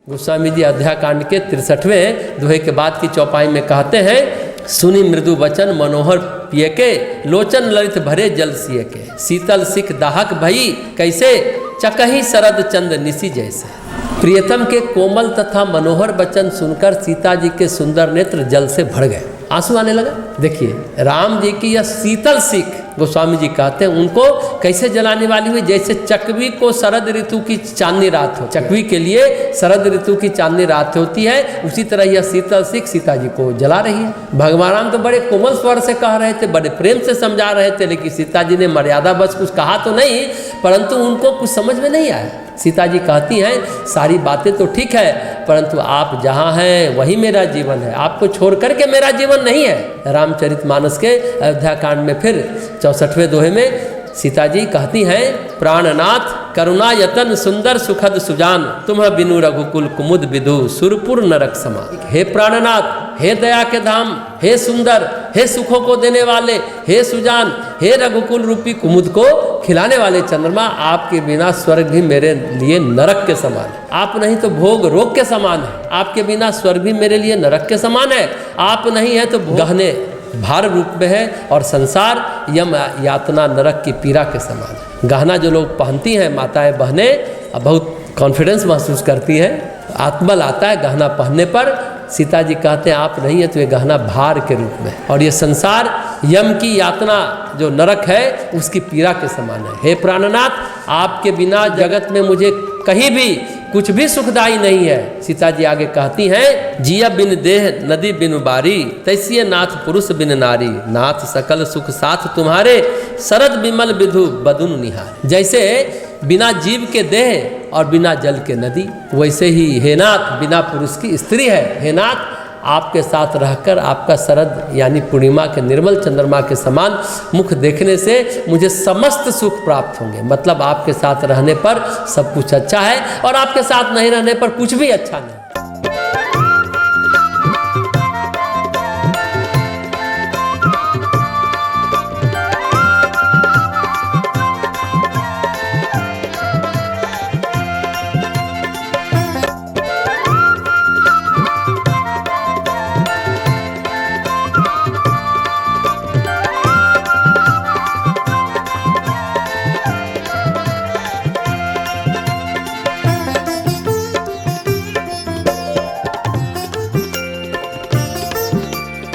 गोस्वामी जी अध्याकांड के 63वें दोहे के बाद की चौपाई में कहते हैं, सुनी मृदु वचन मनोहर पिए के, लोचन ललित भरे जल सिए के, शीतल सिख दाहक भई कैसे, चकही शरद चंद निसी जैसे। प्रियतम के कोमल तथा मनोहर वचन सुनकर सीता जी के सुंदर नेत्र जल से भर गए, आंसू आने लगा। देखिए राम जी की यह शीतल सिख गोस्वामी जी कहते हैं उनको कैसे जलाने वाली हुई, जैसे चकवी को शरद ऋतु की चांदनी रात हो, चकवी के लिए शरद ऋतु की चांदनी रात होती है, उसी तरह यह शीतल सिख सीता जी को जला रही है। भगवान राम तो बड़े कोमल स्वर से कह रहे थे, बड़े प्रेम से समझा रहे थे, लेकिन सीता जी ने मर्यादा बस कुछ कहा तो नहीं, परंतु उनको कुछ समझ में नहीं आया। सीता जी कहती हैं सारी बातें तो ठीक है, परंतु आप जहाँ हैं वही मेरा जीवन है, आपको छोड़ करके मेरा जीवन नहीं है। रामचरितमानस के अयोध्याकांड में फिर 64वें दोहे में सीता जी कहती हैं, प्राणनाथ करुणा यतन सुंदर सुखद सुजान, तुम बिनु रघुकुल कुमुद विदु सुरपुर नरक समान। हे प्राणनाथ, हे दया के धाम, हे सुंदर, हे सुखों को देने वाले, हे सुजान, हे रघुकुल रूपी कुमुद को खिलाने वाले चंद्रमा, आपके बिना स्वर्ग भी मेरे लिए नरक के समान है। आप नहीं तो भोग रोग के समान है, आपके बिना स्वर्ग भी मेरे लिए नरक के समान है। आप नहीं है तो गहने भार रूप में है, और संसार यम यातना नरक की पीड़ा के समान है। गहना जो लोग पहनती हैं माताएं बहनें, बहुत कॉन्फिडेंस महसूस करती हैं, आत्मबल आता है गहना पहनने पर। सीता जी कहते हैं आप नहीं है तो ये गहना भार के रूप में, और ये संसार यम की यातना जो नरक है उसकी पीड़ा के समान है। हे प्राणनाथ, आपके बिना जगत में मुझे कहीं भी कुछ भी सुखदाई नहीं है। सीता जी आगे कहती हैं, जिया बिन देह नदी बिन बारी, तैसिए नाथ पुरुष बिन नारी, नाथ सकल सुख साथ तुम्हारे, शरद विमल विधु बदुन निहार। जैसे बिना जीव के देह और बिना जल के नदी, वैसे ही हे नाथ बिना पुरुष की स्त्री है। हे नाथ, आपके साथ रहकर आपका शरद यानी पूर्णिमा के निर्मल चंद्रमा के समान मुख देखने से मुझे समस्त सुख प्राप्त होंगे। मतलब आपके साथ रहने पर सब कुछ अच्छा है, और आपके साथ नहीं रहने पर कुछ भी अच्छा नहीं।